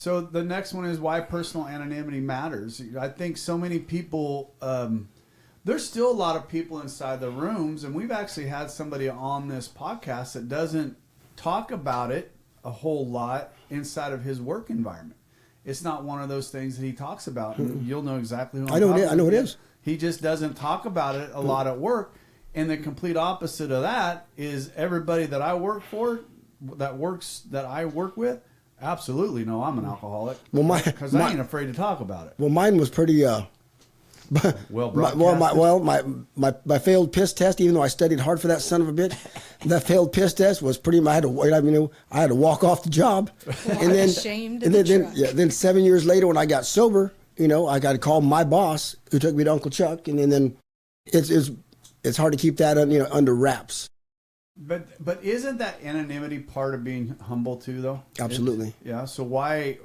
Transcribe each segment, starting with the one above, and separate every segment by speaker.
Speaker 1: So the next one is why personal anonymity matters. I think so many people, there's still a lot of people inside the rooms, and we've actually had somebody on this podcast that doesn't talk about it a whole lot inside of his work environment. It's not one of those things that he talks about. And you'll know exactly who I'm talking about.
Speaker 2: I know it is.
Speaker 1: He just doesn't talk about it a lot at work. And the complete opposite of that is everybody that I work for, that I work with, absolutely no, I'm an alcoholic.
Speaker 2: Well,
Speaker 1: because I ain't afraid to talk about it.
Speaker 2: Well, mine was pretty. My failed piss test, even though I studied hard for that son of a bitch, that failed piss test was pretty. I had to walk off the job,
Speaker 3: and
Speaker 2: then 7 years later, when I got sober, I got to call my boss, who took me to Uncle Chuck, and then it's hard to keep that under wraps.
Speaker 1: But isn't that anonymity part of being humble too, though?
Speaker 2: Absolutely.
Speaker 1: Yeah. So why?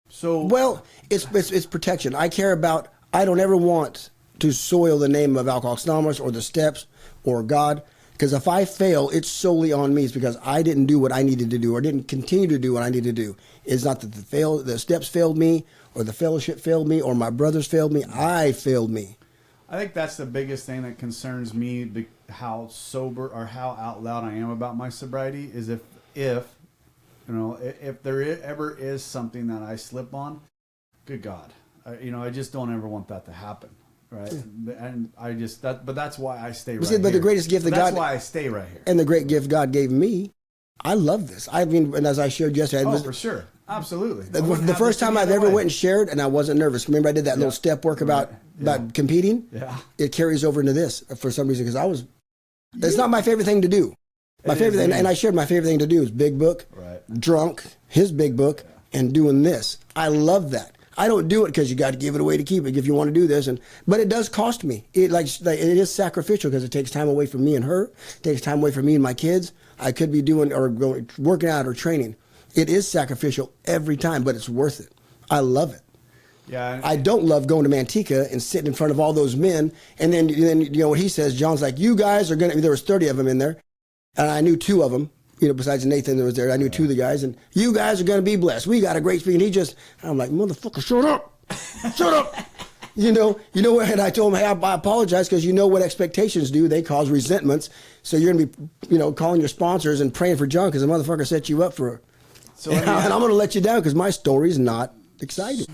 Speaker 1: So
Speaker 2: well, it's protection. I don't ever want to soil the name of Alcoholics Anonymous or the steps or God, because if I fail, it's solely on me. It's because I didn't do what I needed to do or didn't continue to do what I needed to do. It's not that the steps failed me or the fellowship failed me or my brothers failed me. I failed me.
Speaker 1: I think that's the biggest thing that concerns me, how sober or how out loud I am about my sobriety, is if there ever is something that I slip on, good God, I just don't ever want that to happen, right? And but that's why I stay right here.
Speaker 2: But the greatest gift
Speaker 1: that's why I stay right here.
Speaker 2: And the great gift God gave me, I love this. I mean, and as I shared yesterday,
Speaker 1: for sure, absolutely.
Speaker 2: The first time I've ever went and shared, and I wasn't nervous. Remember, I did that little step work about competing.
Speaker 1: Yeah,
Speaker 2: it carries over into this for some reason because it's not my favorite thing to do. My favorite thing, and I shared my favorite thing to do is Big Book, drunk, his Big Book, and doing this. I love that. I don't do it because you got to give it away to keep it if you want to do this, but it does cost me. It is sacrificial because it takes time away from me and her. It takes time away from me and my kids. I could be doing or working out or training. It is sacrificial every time, but it's worth it. I love it.
Speaker 1: Yeah,
Speaker 2: I don't love going to Manteca and sitting in front of all those men, and then you know what he says. John's like, "You guys are gonna." There was 30 of them in there, and I knew 2 of them. Besides Nathan that was there, I knew 2 of the guys, and you guys are gonna be blessed. We got a great speech. And I'm like, "Motherfucker, shut up, shut up." You know what? And I told him, "Hey, I apologize because you know what expectations do. They cause resentments. So you're gonna be, calling your sponsors and praying for John because the motherfucker set you up for." And I'm gonna let you down because my story's not exciting.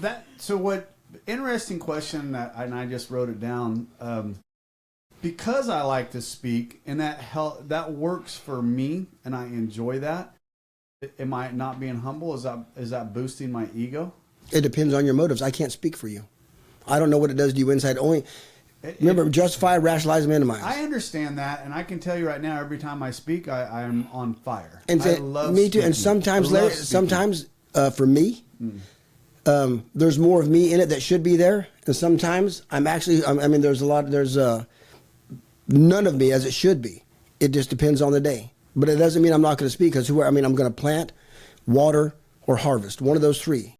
Speaker 1: Interesting question and I just wrote it down. Because I like to speak and that works for me and I enjoy that. Am I not being humble? Is that boosting my ego?
Speaker 2: It depends on your motives. I can't speak for you. I don't know what it does to you inside. Remember, justify, rationalize, minimize.
Speaker 1: I understand that, and I can tell you right now, every time I speak, I'm on fire.
Speaker 2: And
Speaker 1: I love
Speaker 2: me too.
Speaker 1: speaking.
Speaker 2: And sometimes for me, there's more of me in it that should be there, and sometimes there's none of me as it should be. It just depends on the day. But it doesn't mean I'm not going to speak because I'm going to plant, water, or harvest. One of those 3.